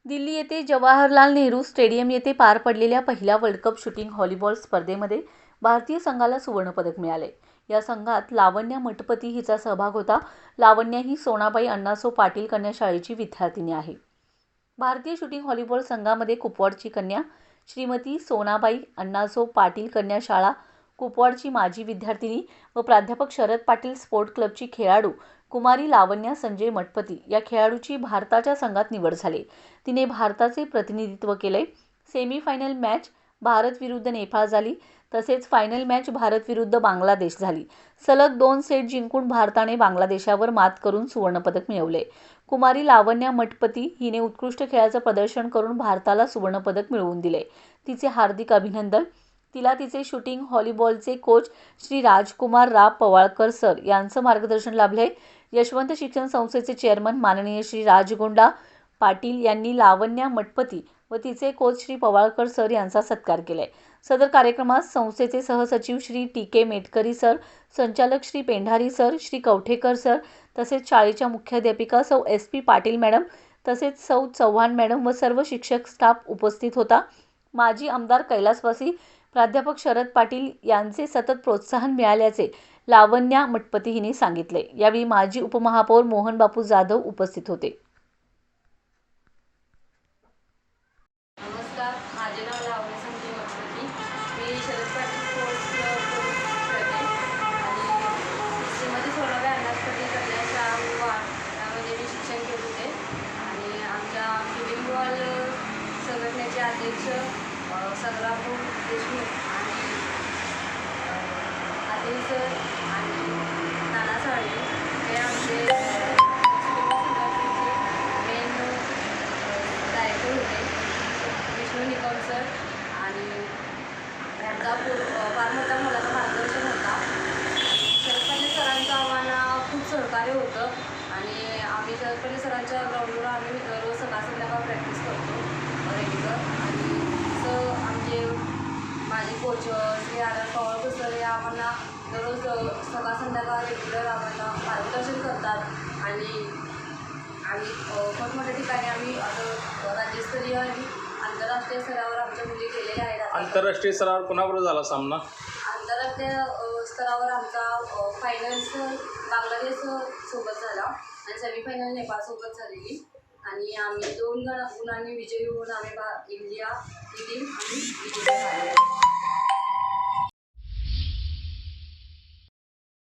दिल्ली येथे जवाहरलाल नेहरू स्टेडियम येथे पार पडलेल्या पहिल्या वर्ल्ड कप शूटिंग व्हॉलीबॉल स्पर्धेमध्ये भारतीय संघाला सुवर्णपदक मिळाले। या संघात लावण्या मठपती हिचा सहभाग होता। लावण्या ही सोनाबाई अण्णासाहेब पाटील कन्या शाळेची विद्यार्थिनी आहे। भारतीय शूटिंग व्हॉलीबॉल संघामध्ये कुपवाडची कन्या श्रीमती सोनाबाई अण्णासाहेब पाटील कन्या शाळा कुपवाडची माजी विद्यार्थिनी व प्राध्यापक शरद पाटील स्पोर्ट क्लबची खेळाडू कुमारी लावण्या संजय मठपती या खेळाडूची भारताच्या संघात निवड झाली। तिने भारताचे प्रतिनिधित्व केले। सेमीफायनल मॅच भारत विरुद्ध नेपाळ झाली, तसेच फायनल मॅच भारत विरुद्ध बांगलादेश झाली। सलग 2 सेट जिंकून भारताने बांगलादेशावर मात करून सुवर्णपदक मिळवले। कुमारी लावण्या मठपती हिने उत्कृष्ट खेळाचं प्रदर्शन करून भारताला सुवर्णपदक मिळवून दिले। तिचे हार्दिक अभिनंदन। तिला तिचे शूटिंग व्हॉलीबॉलचे कोच श्री राजकुमार राव पवाळकर सर यांचं मार्गदर्शन लाभले। यशवंत शिक्षण संस्थेचे चेअरमन माननीय श्री राजगोंडा पाटील यांनी लावण्या मठपती व तिचे कोच श्री पवाळकर सर यांचा सत्कार केलाय। सदर कार्यक्रमात संस्थेचे सहसचिव श्री टी.के. मेटकरी सर, संचालक श्री पेंढारी सर, श्री कवठेकर सर, तसेच शाळेच्या मुख्याध्यापिका सौ एस.पी. पाटील मॅडम, तसेच सौ चव्हाण मॅडम व सर्व शिक्षक स्टाफ उपस्थित होता। माजी आमदार कैलासवासी प्राध्यापक शरद पाटील यांचे सतत प्रोत्साहन मिळाल्याचे लावण्या मठपती हिने सांगितले। यावेळी माजी उपमहापौर मोहन बापू जाधव उपस्थित होते। नमस्कार, माझे नाव लावण्या संजय मठपती। मी शरद पाटील स्पोर्ट्स क्लब करते आणि श्रीमती सोनाबाई अण्णासाहेब पाटील कन्या शाळा कुपवाड यामध्ये मी शिक्षण घेत होते। आणि आमच्या शूटिंग बॉल संघटनेचे अध्यक्ष संग्रामपूर देशमुख आणि आदिल सर आणि नाना साळे हे आमचे मेन डायरेक्टर होते, विष्णू निकम सर, आणि यांचा फार मोठा मुलाचा मार्गदर्शन होता। शरद पाटील सरांचं आम्हाला खूप सहकार्य होतं आणि आम्ही शरद पाटील सरांच्या ग्राउंडवर आम्ही रोज सकाळ संध्याकाळ प्रॅक्टिस करतो रेग्युलर। आणि तसं आमचे माझे कोच श्री आर पवाळकर सर हे आम्हाला दररोज सकाळ संध्याकाळ रेग्युलर आम्हाला मार्गदर्शन करतात। आणि आम्ही मोठमोठ्या ठिकाणी आम्ही आता राज्यस्तरीय आणि आंतरराष्ट्रीय स्तरावर आमच्या मुली गेलेल्या आहेत। आंतरराष्ट्रीय स्तरावर कोणाबरोबर झाला सामना? आंतरराष्ट्रीय स्तरावर आमचा फायनल्स बांगलादेश सोबत झाला आणि सेमीफायनल नेपाळ सोबत झालेली आणि आम्ही 2 गुणांनी विजयी होऊन आम्ही इंडिया ही टीम आम्ही विजयी झालो।